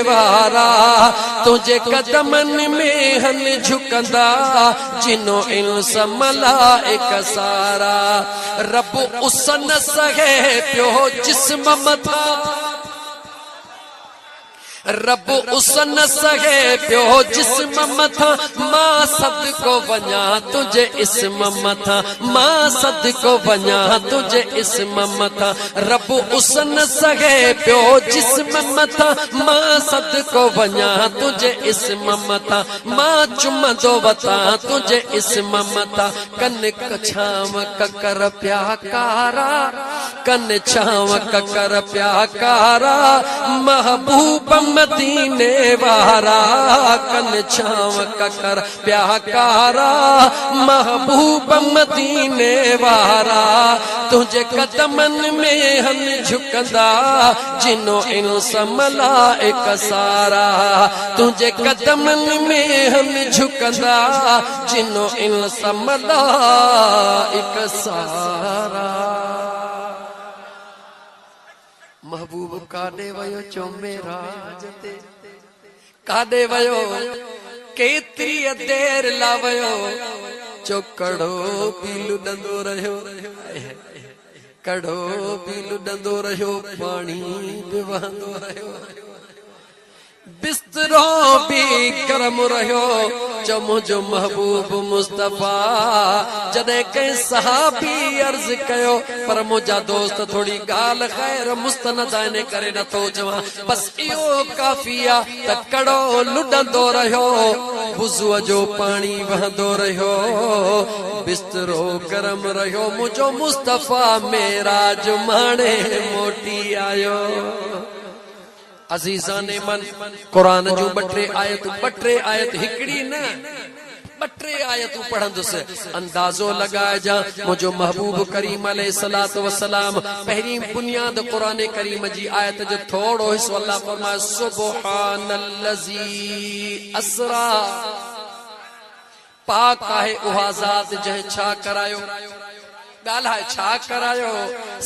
वारा तुझे कदमन में हन झुकंदा जिनो इंस मलाइक सारा रब उसन सहे पियो जिस्म मथा रब उसन सहे पियो जिस्म मथा मां सदको वञा तुझे इस्म मथा मां सदको वञा तुझे इस्म मथा रब उसन सहे पियो जिस्म मथा मां सदको वञा तुझे इस्म मथा मां चुमंदो वता तुझे इस्म मथा कन छाव ककर प्याकारा कन छाव ककर प्याकारा महबूब मदीने वारा कन छाव ककर प्याकारा महबूब मदीने वारा तुझे कदमन में हम झुकंदा जिनो इंस मलाइक सारा तुझे कदमन में हम झुकंदा जिनो इंस मलाइक सारा महबूब काडे वयो चोमेरा काडे वयो केतरी देर लावयो चोकड़ो पीलू डंदो रहो कड़ो पीलू डंदो रहो पानी बिवांदो रहो बिस्तरो भी गरम रहो जो मुझो महबूब मुस्तफा जदे के सहाबी अर्ज कयो पर मुझा दोस्त थोड़ी गाल खैर मुस्तनद ने करे न तो जवा बस इहो काफिया तकड़ो लुडंदो रहो वुज़ू जो पानी वहंदो रहो बिस्तरो गरम रहो मुझो मुस्तफा मेरा जो माणे मोटी आयो अजीजा ने मन कुरान जो बटरे आयत हिकड़ी न बटरे आयत पढ़ंदुस अंदाजो लगाए जा मुझो महबूब करीम अलैहिस्सलातु वस्सलाम पहली बुनियाद कुरान करीम जी आयत जो थोड़ो हिस्सो अल्लाह फरमाए सुब्हानल्लज़ी असरा पाक आहे उहा ज़ात जंहिं छा करायो गाला छा करायो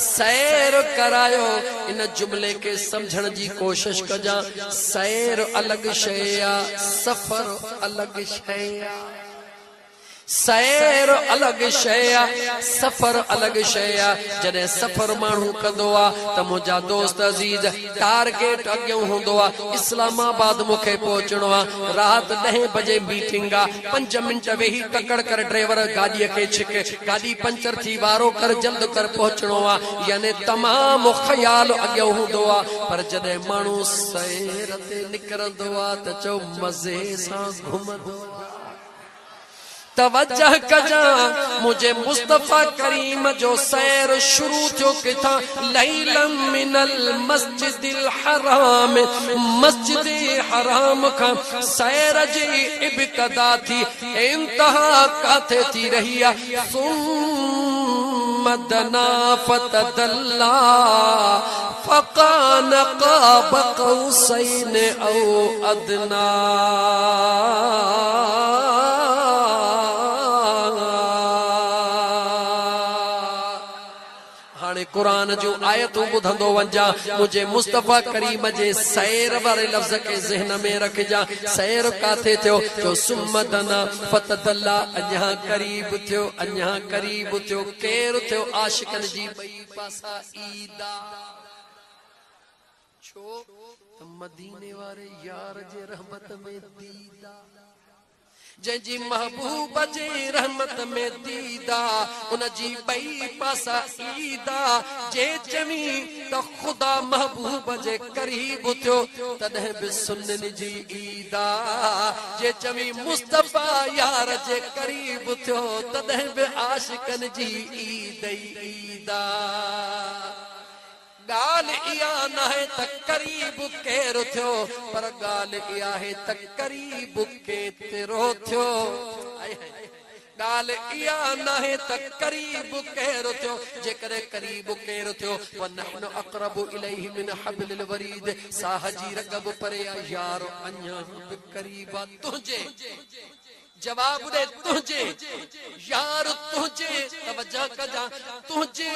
सैर करायो इन जुमले के समझण जी कोशिश कजा सैर अलग शया सफर अलग शया सैर अलग शया सफर अलग शया जने सफर मानू कंदो आ त मुझा दोस्त अजीज टारगेट अग्यो होंदो आ इस्लामाबाद मुखे पहुंचणो आ रात 10 बजे मीटिंग आ 5 मिनट वेही टकड़ कर ड्राइवर गाड़ी के छिके गाड़ी पंचर थी वारो कर जल्द कर पहुंचणो आ यानी तमाम ख्याल अग्यो होंदो आ पर जने मानू सैर ते निकरंदो आ त चो मजे सां घुमंदो तवज्जह कजा मुझे मुस्तफा करीम जो सैर शुरू थियो किथा लैलम मिनल मस्जिदिल हराम मस्जिद हराम का सैर जी इब्तिदा थी इंतहा काथे थी रहिया मदना फतदल्ला फकान क़ाब क़ौसैन औ अदना कुरान जो आयतों बुधंदो वंजा मुझे मुस्तफा करीम जे सैर वाले लफ्ज के ज़हन में रख जा सैर काथे थियो जो सुमदना फतदल्ला अञा करीब थियो केर थियो आशिकन जी बई पासा ईदा छो मदीने वाले यार जे रहमत में दीदा जंहिंजी महबूब जी रहमत में दीदा उन जी बई पासा ईदा जे चवी त खुदा महबूब जे करीब थियो तॾहिं बि सुन्नन जी ईदा जे चवी मुस्तफा यार जे करीब थियो तॾहिं बि आशिकन जी ईद ईदा गाल इया न है त करीब केर थियो पर गाल इया है त करीब केतिरो थियो गाल इया न है त करीब केर थियो जेकर करीब केर थियो वनहनु अक़रबु इलैहि मिन हब्लिल वरीद साह जी रगब परे यार अञा बि करीबा तुझे जवाब दे तुझे यार तुझे तवज्जो कजा तुझे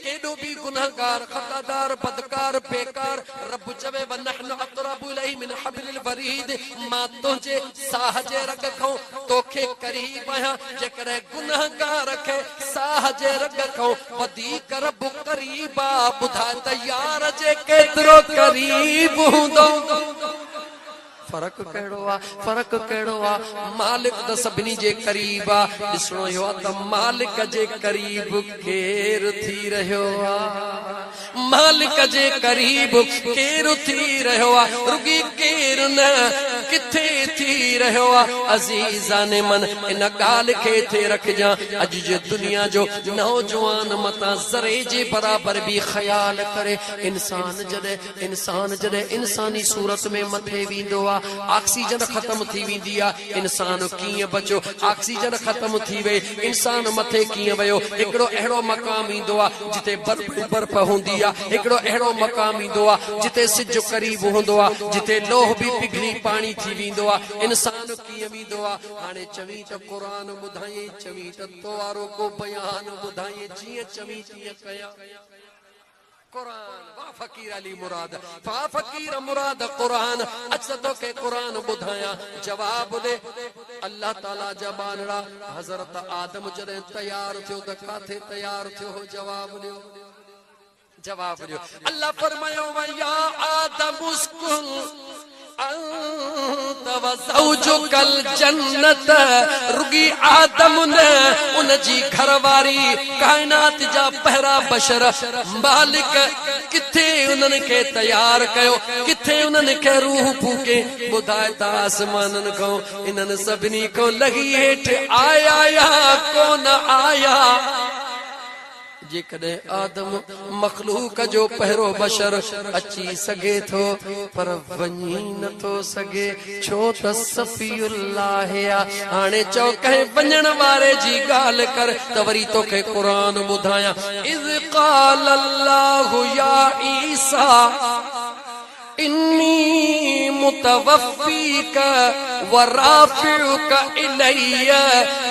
केडो भी गुनाहगार खतादार बदकार बेकार रब चवे वनहनु अक़रबु इलैहि मिन हब्लिल वरीद मां तुझे साहजे रग खो तोखे करीब आया जेकरे गुनाहगार खे साहजे रग खो वदी करब करीबा बुधा त यार जे केतरो करीब हुंदो फर्क कहिड़ो आ मालिक त सभिनी जे करीब आ ॾिसणो इहो त मालिक जे करीब केर थी रहियो आ मालिक जे करीब केर थी रहियो आ रुगी केर न किथे थी रहियो आ अज़ीज़ान मन इन ॻाल्हि खे थे रखजां अॼु जे दुनिया जो नौजवान मतां ज़रे जे बराबर भी ख़याल करे इंसान जॾहिं इंसानी सूरत में मथे वेंदो आ ऑक्सीजन खत्म थी वेंदी आ इंसान कीअं बचो ऑक्सीजन खत्म थी वे इंसान मथे कीअं वियो हिकिड़ो अहिड़ो मक़ाम ईंदो आ जिते बर्फ हूंदी आ हिकिड़ो अहिड़ो मक़ाम ईंदो आ जिते सिज करीब हूंदो आ जिते लोह भी पिघली पानी थी वेंदो आ इंसान कीअं वेंदो आ हाणे चवी त क़ुरान ॿुधाई चवी त तो वारो को बयान ॿुधाई जीअं चवी तीअं कया कुरान वा फकीर अली मुराद फा फकीर मुराद कुरान अच्छा तो के कुरान बुधाया जवाब दे अल्लाह ताला जबानड़ा हजरत आदम जदे तैयार थियो त काथे तैयार थियो जवाब दियो अल्लाह फरमायो या आदम उस्कुन ज़ौजुकल जन्नत रुगी आदम ने उनजी घरवारी कायनात जा पहरा बशर मालिक किथे उन्हनि खे तैयार कयो किथे उन्हनि खे रूह फूके ॿुधाए त आसमाननि खां इन्हनि सभिनी खां लही हेठि आया या कोन आया जेकॾहिं आदम मखलूक जो पहिरो बशर अची सघे थो पर वञी नथो सघे छो त सफ़ीउल्लाह हाणे चओ कंहिं वञण वारे जी ॻाल्हि कर त वरी तोखे क़ुरान ॿुधायां इज़ क़ाल अल्लाहु या ईसा इन्नी मुतवफ़्फ़ीक व राफ़िउक इलैया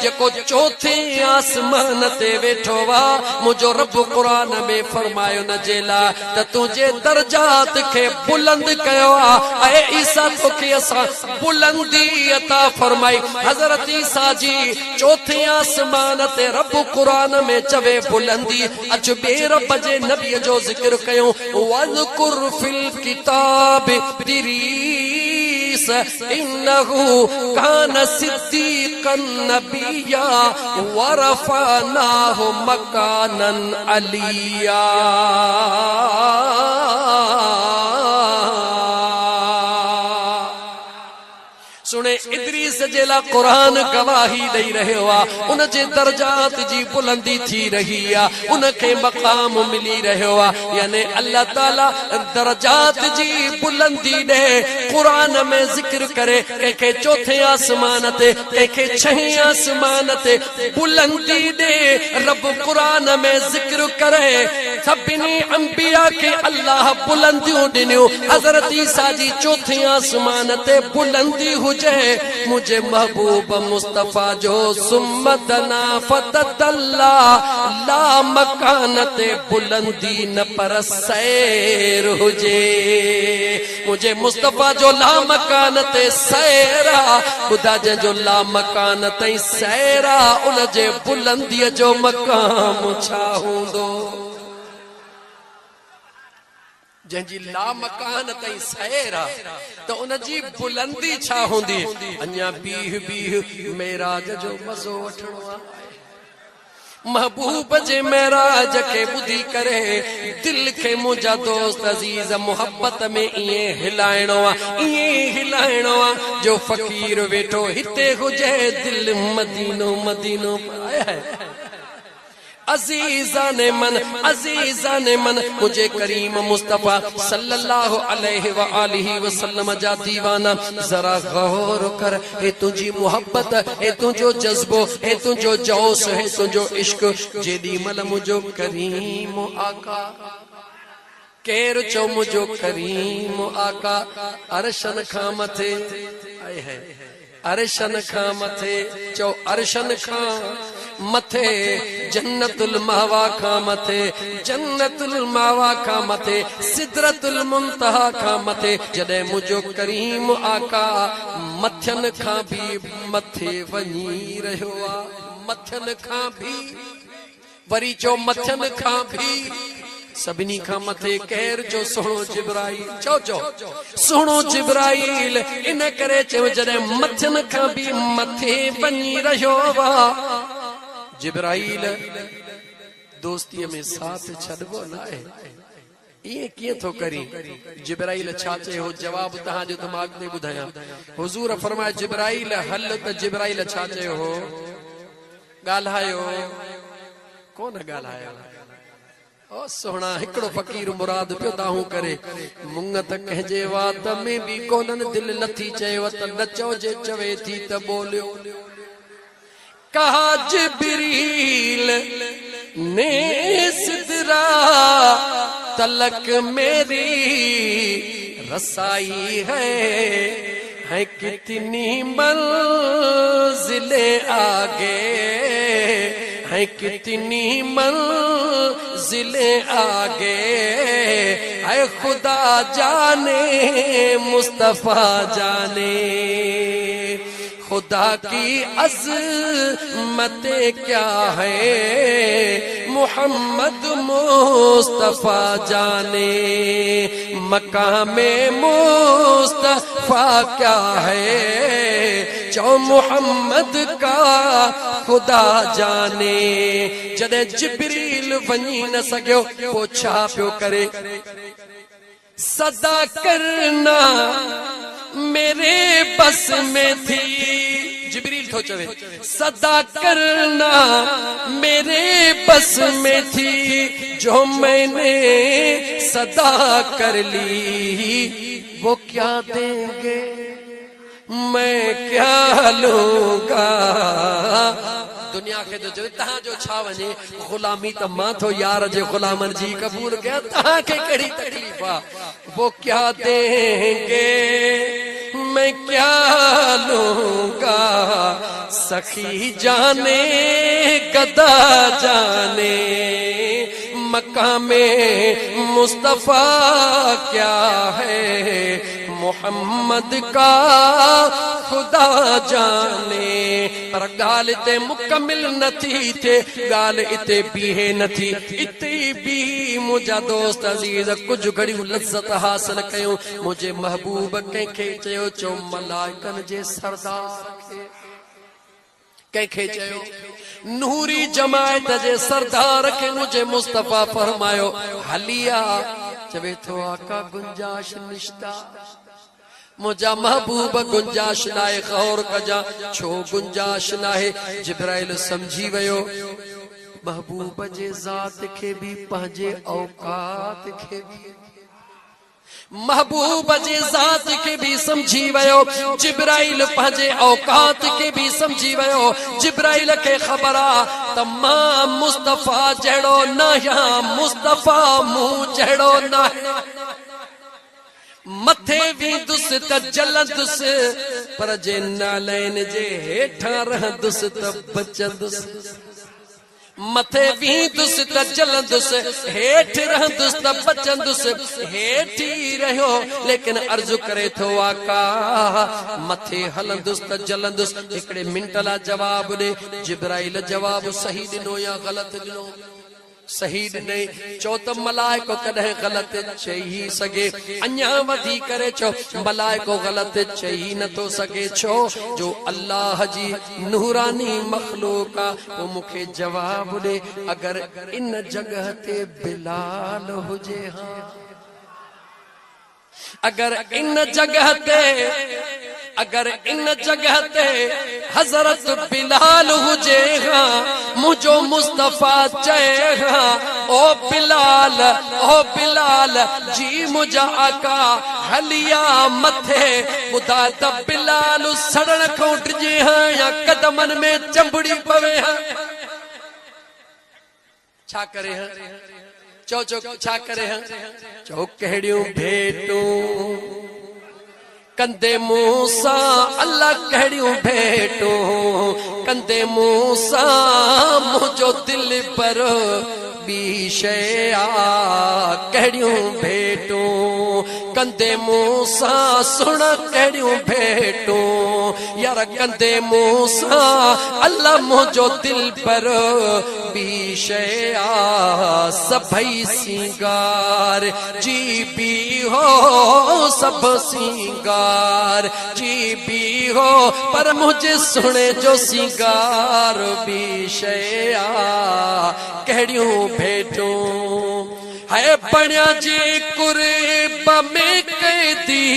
जेको चौथे आसमान ते वेठो वा मुंहिंजो रब क़ुरान में फरमायो न जेला त तुंहिंजे दर्जात खे बुलंद कयो आ ऐं ईसा तोखे असां बुलंदी अता फरमाई हज़रत ईसा जी चौथे आसमान ते रब क़ुरान में चवे बुलंदी अच ॿिए रब जे नबीअ जो ज़िक्र कयो वज़कुर फिल किताब इदरीस इन्नहु कान सिद्दीक़न नबिय्या व रफ़अनाहु मकानन अलिया सुने इदरीस जेला कुरान गवाही दई रहियो आ उन जे दर्जात जी बुलंदी थी रही आ उनखे मकाम मिली रहियो आ यानी अल्लाह ताला दर्जात जी बुलंदी दे कुरान में जिक्र करे के चौथे आसमान ते के छहें आसमान ते बुलंदी दे रब कुरान में जिक्र करे सभिनी अंबिया के अल्लाह बुलंदियों दिनियो हजरत ईसा जी चौथे आसमान ते बुलंदी हुजे मुझे महबूब मुस्तफा जो सुम्मदना फतदल्ला ला मकानते बुलंदी न पर सैर हुजे मुझे मुस्तफा जो ला मकानते सैरा खुदा जो ला मकानते सैरा उन जे बुलंदी जो मकाम छा हूंदो जंहिंजी ला मकान ताईं सैर आ त उनजी बुलंदी छा हूंदी अञा बीह मेराज जो मज़ो वठणो आहे महबूब जे मेराज के बुधी करे दिल के मुंहिंजा दोस्त अजीज मोहब्बत में इएं हिलाइणो आहे जो फ़कीर वेठो हिते हुजे दिल मदीनो मदीनो आया है अजीज़ाने मन मुझे करीम मुस्तफा सल्लल्लाहु अलैहि व आलिहि वसल्लम जा दीवाना जरा गौर कर हे तुझी मोहब्बत हे तुझो जज्बो हे तुझो जोश हे तुझो इश्क जेडी मल मुझो करीम आका केर चो मुझो करीम आका अरशन खां मथे आए है अरशन खां मथे चो अरशन खां मथे जन्नतुल मावा खां मथे जन्नतुल मावा खां मथे सिदरतुल मुंतहा खां मथे जॾहिं मुंहिंजो करीम आका मथियन खां भी मथे वञी रहियो आहे मथियन खां भी वरी चो मथियन खां भी सभिनी खां मथे केर जो सोहणो जिब्राइल चो सोहणो जिब्राइल इन करे चयो जॾहिं मथियन खां भी मथे वञी रहियो आहे जिब्राइल दोस्तीअ में साथ छॾिबो न आहे ये कीअं थो करी जिब्राइल छा चयो जवाब तव्हांजो दिमाग़ में ॿुधायां हुज़ूर फरमाए जिब्राइल हल त जिब्राइल छा चयो हो ॻाल्हायो कोन ॻाल्हायो ओ सोहणा हिकिड़ो फ़कीर मुराद पियो दाहूं करे मुंग त कंहिंजे वात में बि कोन्हनि दिलि नथी चयो त न चओजे चवे थी त ॿोलियो कहा जिब्रील ने सिदरा तलक मेरी रसाई है कितनी मंजिले आगे है कितनी मंजिले आगे है खुदा जाने मुस्तफा जाने खुदा की अज़मत क्या है मोहम्मद मुस्तफा जाने मकामे मुस्तफा क्या है जो मोहम्मद का खुदा जाने जॾहिं जिब्रील वञी न सघियो पोइ छा पियो करे सदा करना मेरे बस में थी जिब्रील थो चवे सदा करना मेरे बस में थी जो मैंने सदा कर ली वो क्या देंगे मैं क्या लूंगा दुनिया के जो तहां जो छा वने गुलामी त मां थो यार जे गुलामन जी कबूल कया तहां के कड़ी तकलीफ आ वो क्या देंगे मैं क्या लूंगा सखी जाने गदा जाने मकामे मुस्तफा क्या है मोहम्मद का खुदा जाने पर गाल इते मुकम्मिल नथी थे गाल इते बीहे नथी इते भी मुझा दोस्त अजीज कुछ घड़ी लज्जत हासिल कयो मुझे महबूब कंखे चयो चो मलाइकन जे सरदार कंखे चयो नूरी जमायत जे सरदार के मुझे मुस्तफा फरमायो हलिया चवे थो आका गुंजाश निश्ता मुझा महबूब गुंजाश नाहे गौर कजा छो गुंजाश नाहे जिब्राइल समझी वयो महबूब जे ज़ात के भी पंहिंजे औकात के भी महबूब जे ज़ात के भी समझी वयो जिब्राइल पंहिंजे औकात के भी समझी वयो जिब्राइल के ख़बर आ तमाम मुस्तफा जहिड़ो न या मुस्तफा मुंह जहिड़ो न मथे वेंदुस त जलंदुस पर जे नालैन जे हेठां रहंदुस त बचंदुस मथे वेंदुस त जलंदुस हेठ रहंदुस त बचंदुस हेठ ही रहियो लेकिन अर्ज़ु करे थो आका मथे हलंदुस त जलंदुस हिकड़े मिंट ला जवाब दे जिब्राइल जवाब सही दिनो या गलत दिनो सही नहीं चो तो मलाइको कदे गलत चई सके अन्या वधी करे चो मलाइको गलत चई न तो सके छो जो अल्लाह जी नूरानी मखलूका वो मुखे जवाब दे अगर इन जगह ते बिलाल हुजे हां अगर इन जगह ते हजरत बिलाल हुजे हां मुझो मुस्तफा चए हां ओ बिलाल जी मुझा आका हलिया मथे खुदा त बिलाल सड़न को डिजे हां या कदमन में चंबड़ी पवे हां छा करे हां चो छा करे हां चो कहिड़ियूं भेटूं कंदे मूसा अल्लाह कहिड़ियूं भेटूं कंदे मूसा मुझो दिल पर बी शय कहिड़ियूं भेटूं कंदे मूसा सुण कहिड़ियूं भेटूं यार कंदे मूसा अल्लाह मुझो दिल पर बी शय सभई सिंगार जी बी हो सब सिंगार जी बी हो पर मुझे सुने जो सिंगार बी शय कहिड़ियूं भेटूं है बणिया जे कुर्ब में कैदी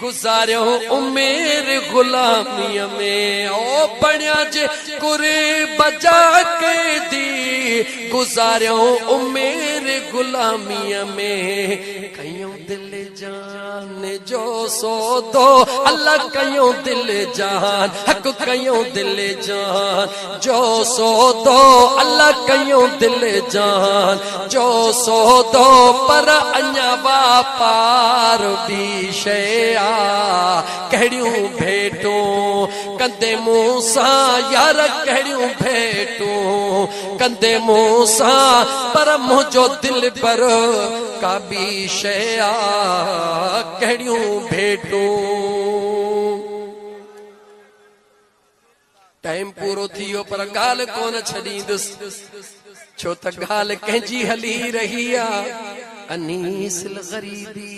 गुजारियो उमेर गुलामीअ में ओ बणिया जे कुर्ब जा कैदी गुजारियो उमेर गुलामीअ में कयूं दिल जान जो सौदो अल्लाह कयूं दिल जान हक कयूं दिल जान जो सौदो अल्लाह कयूं दिल जान जो सौदो पर अञा वापार बी शय कहिड़ियूं भेटूं कंदे मूसा यार कहिड़ियूं भेटूं कंदे मूसा पर मुझो दिल पर का बी शय कहिड़ियूं भेटूं टाइम पूरो थियो पर ॻाल्हि कोन छॾींदुसि छो त ॻाल्हि कंहिंजी हली रही अनीस गरीबी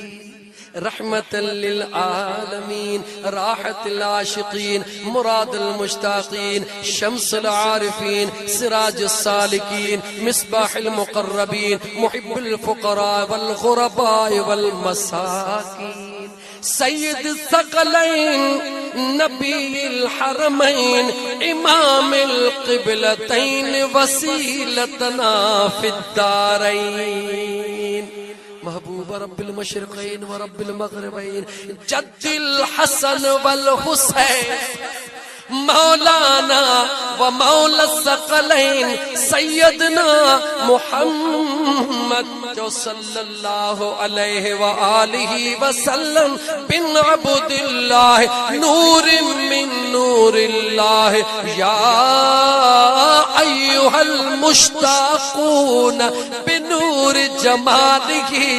रहमत लिल आलमीन राहत आशिकीन मुराद मुश्ताकीन शम्स आरिफीन सिराज सालिकीन मिसबाह मुकर्रबीन मुहिब्बुल फुकरा वल गुरबा वल मसाकीन सैयद सकलैन नबील हरमैन इमामिल क़िबलतैन वसीलतना फिद्दारैन महबूब रब्बिल मशरिक़ैन व रब्बिल मग़रिबैन जद्दिल हसन वल हुसैन मौलाना व मौला सकलैन सैयदना मुहम्मद जो सल्लल्लाहु अलैहि व आलिहि वसल्लम बिन अब्दुल्लाह नूर मिन नूरिल्लाह या अय्युहल मुश्ताक़ून बिनूर जमालिही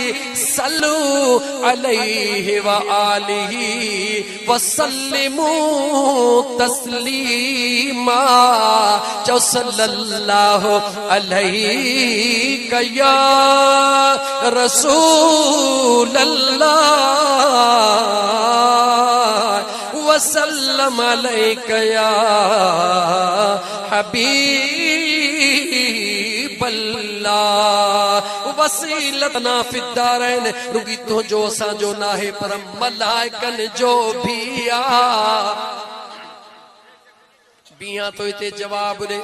सल्लू अलैहि व आलिहि वसल्लिमू तस्लीमा जो सल्लल्लाहु अलैहि या रसूल अल्लाह वसल्लम अलैका या हबीब अल्लाह वसीलतना फिद्दारैन रुगी तो जो असांजो नाहे पर मलाइकन जो भी बिया तो इते जवाब दे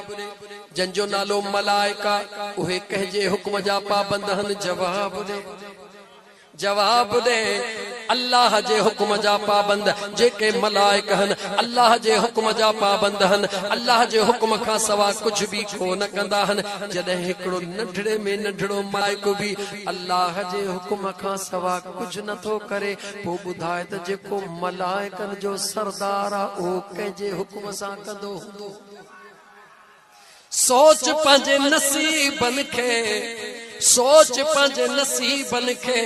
जंजो नालो मलाइका उहे कहजे हुक्म जा पाबंद हन जवाब दे अल्लाह जे हुक्म जा पाबंद जेके मलाइक हन अल्लाह जे हुक्म जा पाबंद हन अल्लाह जे हुक्म खां सवा कुछ भी को न कंदा हन जडे हिकड़ो नंढड़े में नंढड़ो मलाइक भी अल्लाह जे हुक्म खां सवा कुछ न थो करे पो बुधाए त जेको मलाइकन जो सरदार आ ओ कंहिंजे हुक्म सां कंदो हूंदो सोच पंहिंजे नसीबन खे सोच पंहिंजे नसीबन खे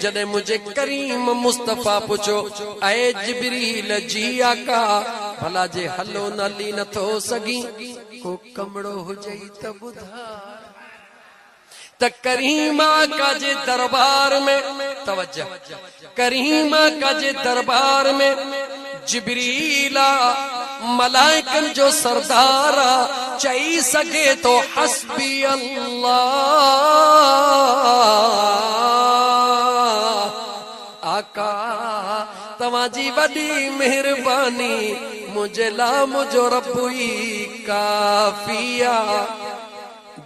जॾहिं मुझे करीम मुस्तफा पुछो ऐ जिब्रील जी आका भला जे हलो न हली नथो सघी को कमड़ो हुजे त ॿुधा त करीम आका जे दरबार में तवज्जो करीम आका जे दरबार में जिब्रीला मलाइकन जो सरदार चई सके तो हस्बी अल्लाह आका तवाजी वडी मेहरबानी मुझे ला मुझो रब्बु ई काफिया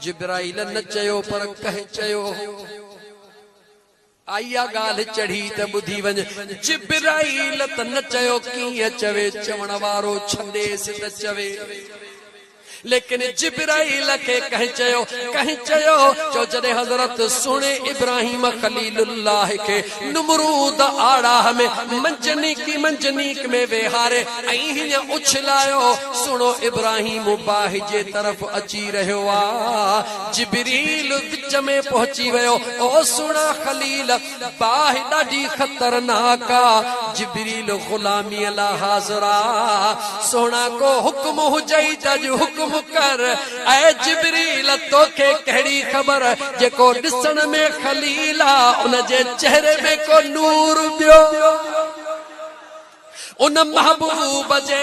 जिब्राइल न चयो पर कह चयो आया गाल चढ़ी त बुधी वञ जिब्राइल त न चयो कीअं चवे चवण वारो छंदेस त चवे लेकिन जिब्राइल के कहीं चयो जो जॾहिं हज़रत सुणे इब्राहिम खलीलुल्लाह के नमरूद आड़ा में मंजनीक में वेहारे ऐं हीअं उछलायो सुणो इब्राहिम बाहि जे तरफ़ अची रहियो आहे। जिब्रील विच में पहुची वियो। ओ सुणा खलील बाहि ॾाढी ख़तरनाक आहे। जिब्रील ग़ुलामी ला हाज़िर आहे। सोना को हुक्म हुजई त हुक्म कर। ऐ जिब्रील तोखे कहिड़ी ख़बर जेको ॾिसण में खलील आहे उन जे चेहरे में को नूर ॿियो। उन महबूब जे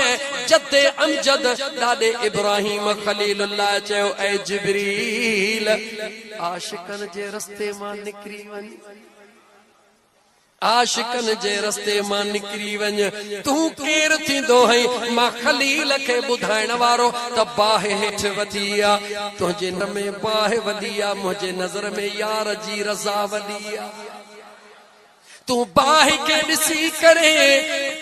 जद्दे अमजद ॾाॾे इब्राहिम खलीलुल्लाह चयो ऐ जिब्रील आशिकन जे रस्ते मां निकिरी वञ। आशिकन जे रस्ते मां निकिरी वञ। तूं केरु थींदो हई? मां खलील खे ॿुधाइण वारो त बाहि हेठि वधी आहे। तुंहिंजे नज़र में बाहि वधी आहे, मुंहिंजे नज़र में यार जी रज़ा वधी आहे। तू बाहि के ॾिसी करे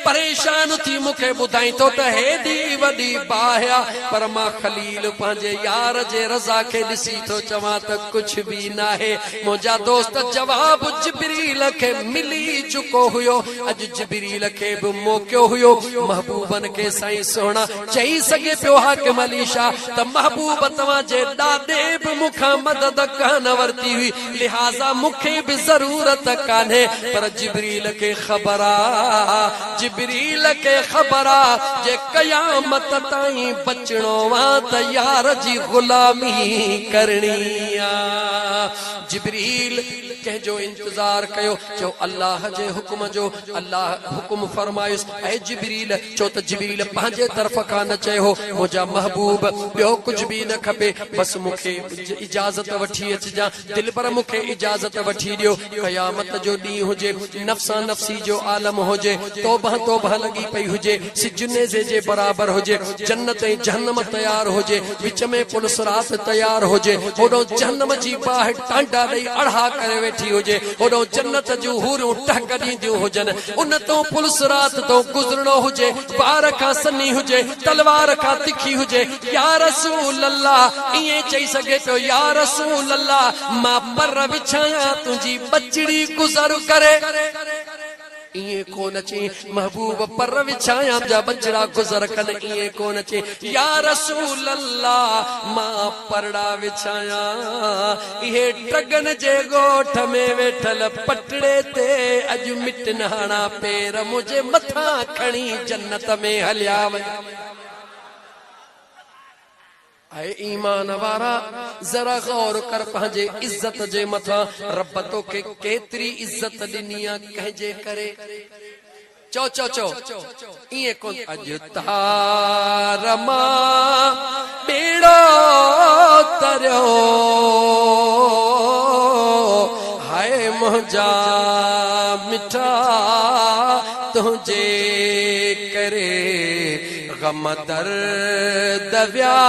परेशान थी मूंखे ॿुधाई तो त हेॾी वॾी बाहि आहे, पर मां खलील पंहिंजे यार जे रज़ा खे ॾिसी थो चवां त कुझु बि नाहे। मुंहिंजा दोस्त जवाब जिब्रील खे मिली चुको हुयो। अॼु जिब्रील खे बि मोकियो हुयो महबूबन खे। साईं सोना चई सघे पियो हाकिम अली शाह त महबूब तव्हांजे ॾाॾे बि मूंखां मदद कान वरिती हुई, लिहाज़ा मूंखे बि ज़रूरत कान्हे। पर जिब्रील के खबर आ, जिब्रील के खबर आ जे कयामत ताईं बचणो वा त यार जी गुलामी करणी आ। जिब्रील कंहिंजो इंतजार कयो। चो अल्लाह जे हुक्म जो। अल्लाह हुक्म फरमायुस ऐ जिब्रील। चो त जिब्रील पंहिंजे तरफ़ खां न चयो मुंहिंजा महबूब ॿियो कुझु बि न खपे, बस मूंखे इजाज़त वठी अचिजां। दिल पर मूंखे इजाज़त वठी ॾियो। क़यामत जो ॾींहुं हुजे, नफ़्सा नफ़्सी जो आलम हुजे, तौबह लगी पई हुजे, सिजने जे बराबर हुजे, जन्नत ऐं जहन्नम तैयार हुजे, विच में पुलिस रात तैयार हुजे, होॾो जहन्नम जी बाहि टांडा ॾेई अड़ा करे वेठी हुजे, होॾो जन्नत जूं हूरियूं टहक ॾींदियूं हुजनि। उन तो पुलिस रात तो गुज़रणो हुजे, वार खां सनी हुजे, तलवार खां तिखी हुजे। या रसूल अल्लाह ईअं चई सघे पियो, या रसूल अल्लाह मां पर विछायां तुंहिंजी बचड़ी गुज़र करे। इए कोन चे महबूब पर विछाया जा बचड़ा गुज़र कन। इए कोन चे या रसूल अल्लाह मां परड़ा विछाया इहे टगन जे गोठ में वेठल पटड़े ते अज मिट नहाना पैर मुझे मथा खणी जन्नत में हलिया वञ। ऐ ईमान वारा जरा गौर कर पंहिंजे इज्जत जे मथा। रब तोखे केतिरी इज्जत ॾिनी आहे कंहिंजे करे। चो चो चो इएं कोन अॼु तार मां बेड़ो तरियो हाय मुंहिंजा मिठा तुंहिंजे करे गम दर्द व्या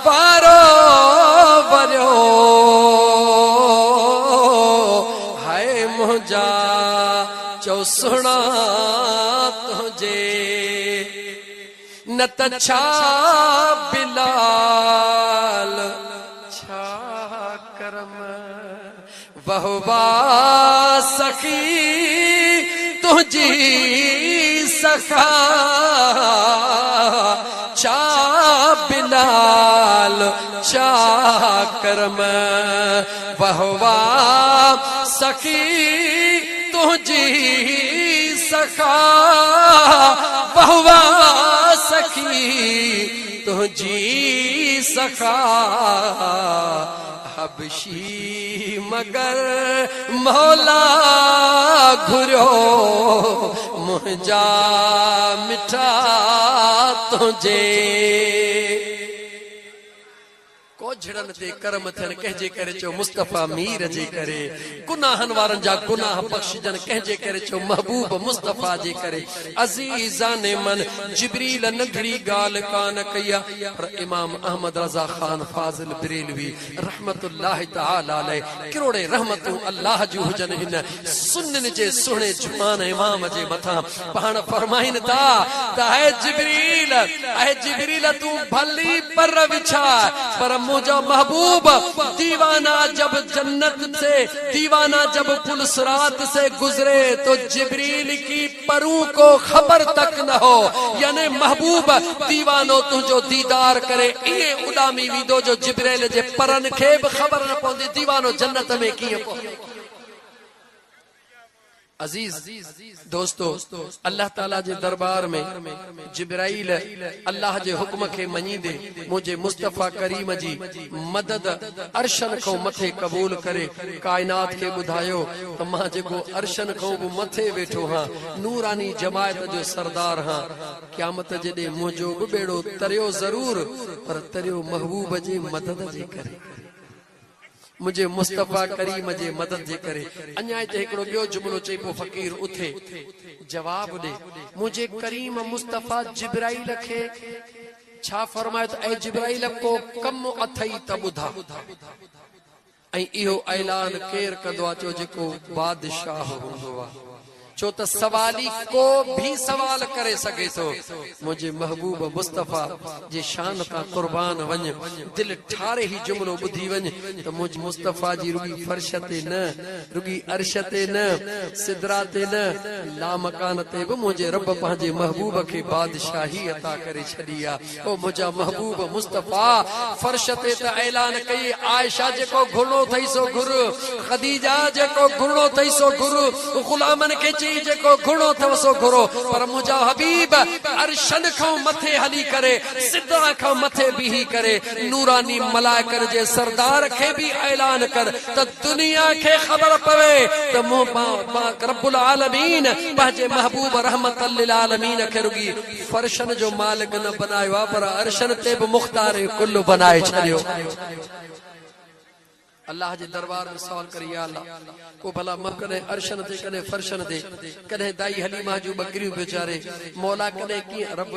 वारो वरियो हाय मुंहिंजा चो सुणा तुंहिंजे न त छा बिलाल छा करम वहवा सखी तुझी सखा चा बिलाल चा करम वहवा सखी तुझी सखा वहवा सखी तुझी सखा हबशी मगर मौला घुरियो मुंहिंजा मिठा तुझे। ओझड़न ते करम थियन कंहिंजे करे चो मुस्तफा मीर जे करे गुनाहन वारन जा गुनाह बख्शजन कंहिंजे करे चो महबूब मुस्तफा जे करे अजीजान मन जिब्रील नंढड़ी गाल कान कया पर इमाम अहमद रजा खान फाजिल बरेलवी रहमतुल्लाह तआला अलैह करोड़े रहमतू अल्लाह जू हुजन हिन सुन्नन जे सुणे जुबान इमाम जे मथा पाण फरमाइन ता है जिब्रील तू भली पर विछा पर मुझा महबूब दीवाना जब जन्नत से दीवाना जब पुलसरात से गुजरे तो जिब्रील की परों को खबर तक न हो यानी महबूब दीवानो तुझो दीदार करे ये उडामी विदो जो जिब्रील जे परन खे खबर न पौंदी दीवानो जन्नत में किए अजीज दोस्तों अल्लाह ताला जे दरबार में जिब्राइल अल्लाह जे हुक्म के मनी दे मुझे मुस्तफा करीम जी मदद अर्शन को मथे कबूल करे कायनात के बुधायो तो मां जेको अर्शन को मथे वेठो हां नूरानी जमायत जो सरदार हां क़यामत जेदे मुझो बेड़ो तरियो जरूर पर तरियो महबूब जे मदद जे करे मुझे मुस्तफा करीम जे मदद जे करे अन्या ते एकड़ो बियो जुमलो चई पो फकीर उथे जवाब दे मुझे करीम मुस्तफा जिब्राइल खे छा फरमायो त ए जिब्राइल को कम अथई त बुधा ऐं इहो ऐलान केर कंदो आ चो जेको बादशाह हूंदो आ चो त सवाली को भी सवाल करे सके तो मुझे महबूब मुस्तफा जे शान का कुर्बान वञ दिल ठारे ही जुमलो बुधी वञ तो मुझ मुस्तफा जी रुगी फर्शते न रुगी अरशते न सिदराते न लामकान ते भी मुझे रब पंहिंजे महबूब के बादशाही अता करे छड़िया ओ मुझा महबूब मुस्तफा फर्शते त ऐलान कई आयशा जेको घुनो थई सो गुरु खदीजा जेको घुनो थई सो गुरु गुलामन के जेको घुणो थव सो घुरो पर मुझा हबीब अर्शन खां मथे हली करे सिदरा खां मथे बीही करे नूरानी मलाइकन जे सरदार खे भी ऐलान कर त दुनिया खे खबर पवे त रब्बुल आलमीन पंहिंजे महबूब रहमतल लिल आलमीन खे रुगी फर्शन जो मालिक न बनायो आ पर अर्शन ते भी मुख्तार कुल बनाए छड़ियो अल्लाह जे दरबार में सवाल करी या अल्लाह को भला मह कने अर्शन दे कने फर्शन दे कने दाई हलीमा जो बकरियों बेचारे मौला कने की रब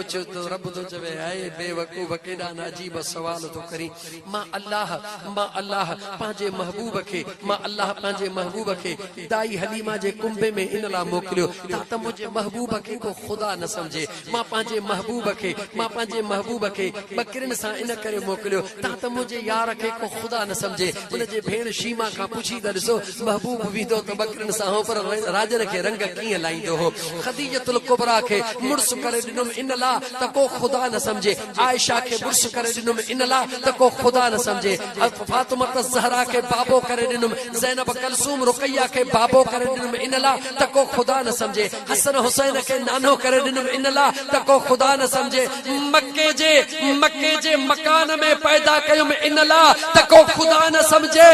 तो चवे आए बेवकूफ केडा ना अजीब सवाल तो करी मां अल्लाह पांजे महबूब के मां अल्लाह पांजे महबूब के दाई हलीमा जे कुंबे में इनला मोकलियो ता त मुझे महबूब के को खुदा न समझे मां पांजे महबूब के बकरिन सा इन करे मोकलियो ता त मुझे यार के को खुदा न समझे उन भेण शीमा का पुछी त ॾिसो महबूब विधो त बकरन सां हो पर राजन के रंग कीअं लाईंदो हो खदीजतुल कुबरा के मुर्स करे ॾिनुम इन ला त को खुदा न समझे आयशा के मुर्स करे ॾिनुम इन ला त को खुदा न समझे फातिमा ज़हरा के बाबो करे ॾिनुम ज़ैनब कलसूम रुकैया के बाबो करे ॾिनुम इन ला त को खुदा न समझे हसन हुसैन के नानो करे ॾिनुम इन ला त को खुदा न समझे मक्के जे मकान में पैदा कयुम इन ला त को खुदा न समझे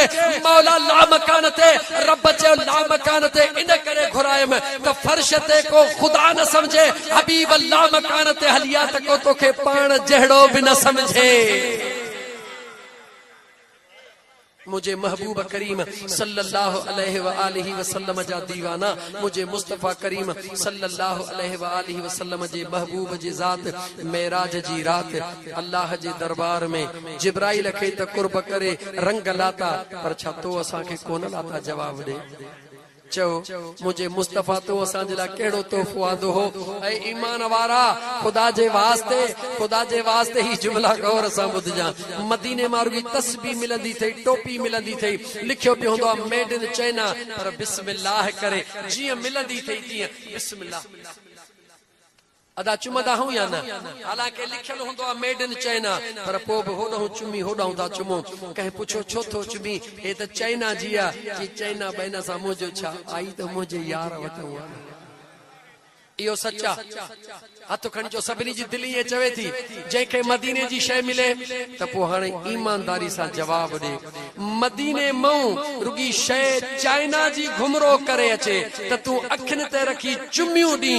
मौला ला मकान ते रब जे ला मकान ते इन करे घुरायम त फर्श ते को खुदा न समझे हबीब ला मकान ते हलिया त को तोखे पाण जहड़ो भी न समझे मुझे महबूब करीम सल्लल्लाहु अलैहि व आलिहि वसल्लम जा दीवाना मुझे मुस्तफा करीम सल्लल्लाहु अलैहि व आलिहि वसल्लम जे महबूब जी जात मेराज जी रात अल्लाह जे दरबार में जिब्राइल खे त कुर्ब करे रंग लाता पर छा तो असा के कोन लाता जवाब दे चो मुझे मुस्तफा तो असा जे ला केड़ो तोहफो आंदो हो ऐ ईमान वारा खुदा जे वास्ते ही जुमला गौर सा बुध जा मदीने मारुगी तस्बीह मिलंदी थई टोपी मिलंदी थई लिखियो पियो होंदो मेड इन चाइना पर बिस्मिल्लाह करे जी मिलंदी थई तीअं बिस्मिल्लाह अदा चुमदा हूं या ना हालांकि लिखल होंदो मेड इन चाइना पर पो भी होडो चुमी होडो ता चुमो कहे पूछो छो थो चुमी ए त चाइना जिया जी चाइना बैना सा मुझे छा आई तो मुझे यार वठो इहो सच्चा हथ खणी जो सभिनी जी दिलि ईअं चवे थी जंहिंखे मदीने जी शइ मिले त पोइ हाणे ईमानदारी सां जवाब ॾे। मदीने मां रुगी शइ चाइना जी घुमरो करे अचे त तूं अखियुनि ते रखी चुमियूं ॾी,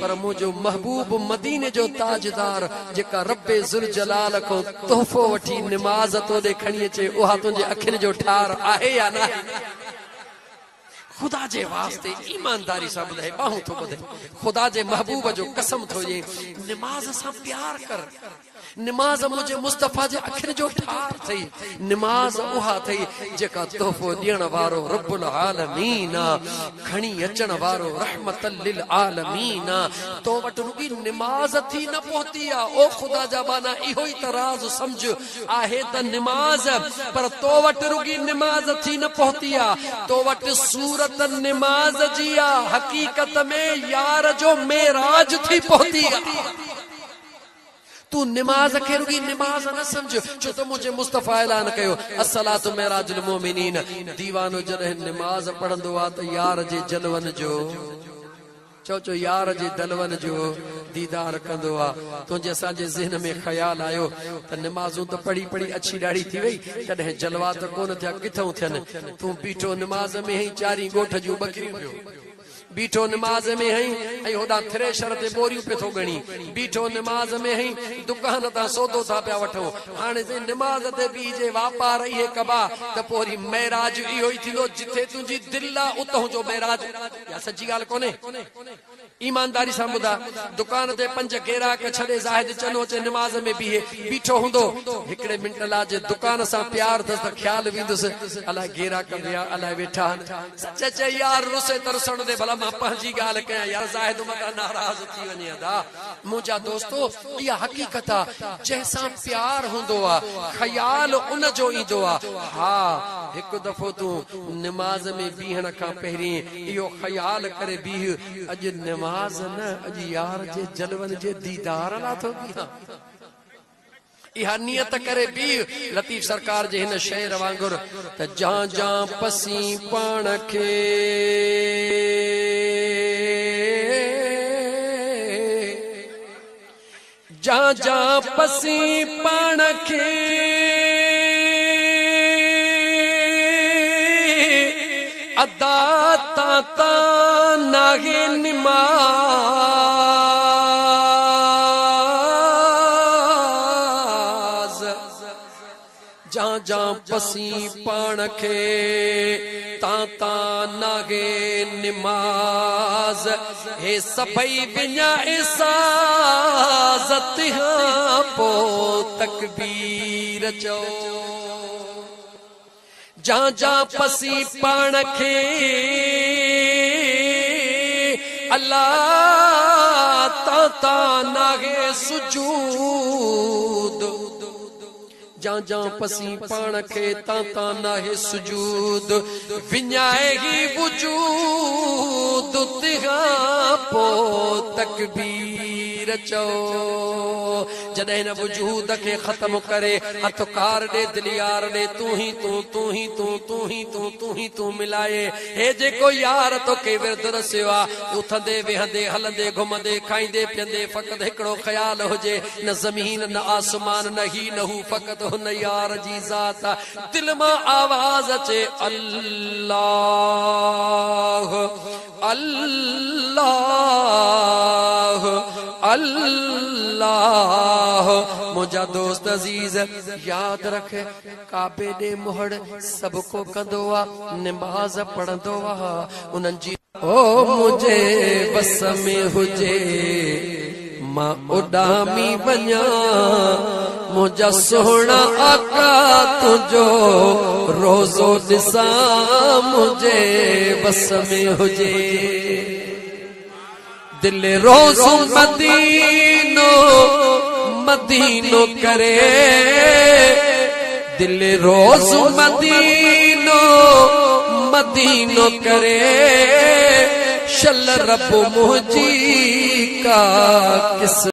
पर मुंहिंजो महबूब मदीने जो ताजदार जेका रब्बे ज़ुल जलाल खां तोहफ़ो वठी निमाज़ तोॾे खणी अचे उहा तुंहिंजे अखियुनि जो ठार आहे या न? खुदा जे वास्ते ईमानदारी सां ॿुधाए, ॿाहूं थो ॿुधाए, खुदा जे महबूब जो कसम थो ॾिए, निमाज़ सां प्यार कर। निमाज़ मुंहिंजे मुस्तफ़ा जे अखियुनि जो ठार थई। निमाज़ उहा थई जेका तोहफ़ो ॾियण वारो रब्बुल आलमीन खणी अचण वारो रहमतल लिल आलमीन तो वटि रुगी निमाज़ थी न पहुती आ। ओ खुदा जा बाना इहो ई त राज़ समझ आहे त निमाज़, पर तो वटि रुगी निमाज़ थी न पहुती आ, तो वटि सूरत निमाज़ जी आ, हकीकत में यार जो मेराज थी पहुती आ। तू निमाज़ खे रुगी निमाज़ न समझ, छो त मुंहिंजे मुस्तफ़ा ऐलान कयो अस्सलातु मेराजुल मोमिनीन। दीवानो जॾहिं निमाज़ पढ़ंदो आहे त यार जे जलवन जो चो यार जे दलवन जो दीदार कंदो आहे। तुंहिंजे असांजे ज़हन में ख़्याल आयो त निमाज़ूं त पढ़ी पढ़ी अछी ॾाढी थी वई, तॾहिं जलवा त कोन थिया, किथां थियनि? तूं बीठो निमाज़ में ही चारी ॻोठ जूं ॿकरियूं पियो बीठो निमाज़ में हई ऐं होॾां थ्रेशर ते बोरियूं पे थो गणी, बीठो निमाज़ में हई दुकान तां सौदो था पिया वठो। हाणे जे निमाज़ ते बीजे वापार इहे कबा त पोइ वरी मेराज इहो ई थींदो, जिथे तुंहिंजी दिलि आहे उतां जो मेराज। या सची ॻाल्हि कोन्हे? ईमानदारी सां ॿुधा, दुकान ते 5 गिराक छॾे ज़ाहिद चनो अचे निमाज़ में बीहे बीठो हूंदो, हिकिड़े मिंट लाइ जे दुकान सां प्यार अथसि त ख़्याल वेंदुसि अलाए गिराक ॿिया अलाए वेठा। सच चए यार रुसे तरसण दे, भला मां पंहिंजी ॻाल्हि कयां यार, ज़ाहिद मथां नाराज़ थी वञे अदा। मुंहिंजा दोस्तो इहा हक़ीक़त आहे, जंहिंसां प्यार हूंदो आहे ख़्याल उन जो ईंदो आहे। हा हिकु दफ़ो तूं निमाज़ में बीहण खां पहिरीं इहो ख़्याल करे बीह, अॼु निमाज़ न, अॼु यार जे जलवन जे दीदार लाइ थो बीहां। इहा नियत करे बी लतीफ़ सरकार जे हिन शेर वांगुरु त जां जां पसी पाण खे जां जां पसी पाण खे अदा ता नागे निमाज़, जां जां पसी पाण खे ता नागे निमाज़, हे सभई बिना इसाज़त पो तकबीर चो। जां जां पसी पाण खे अल्लाह ता नागे सुजूद, जां जां पसी पाण खे ता नाहे सुजूद, विञाए ही वजूद तिहा पो तकबीर चो। जॾहिं न वजूद खे ख़त्म करे हथकार ॾे दिलियार ॾे, तूं ही तूं तूं ही तूं तूं ही तूं तूं ही तूं मिलाए। हे जेको यार तोखे विर्द रसियो आहे, उथंदे वेहंदे हलंदे घुमंदे खाईंदे पीअंदे फ़क़ति हिकिड़ो ख़्याल हुजे, न ज़मीन न आसमान न ही न हू, फ़क़ति हुन यार जी ज़ात। दिल मां आवाज़ अचे अल्लाह अल्लाह अल्लाह। मुंहिंजा दोस्त अज़ीज़ याद रख, काबे ॾे मुहड़ सभु को कंदो आहे, निमाज़ पढ़ंदो आहे उन्हनि जी। ओ मुंहिंजे बस में हुजे मां उॾामी वञा, मुंहिंजा सोहणा आका तुंहिंजो रोज़ो ॾिसां, मुंहिंजे बस में हुजे। दिल रोज़ो मदीनो मदीनो करे, दिल रोज़ो मदीनो मदीनो करे, शल रब मुंहिंजी का किस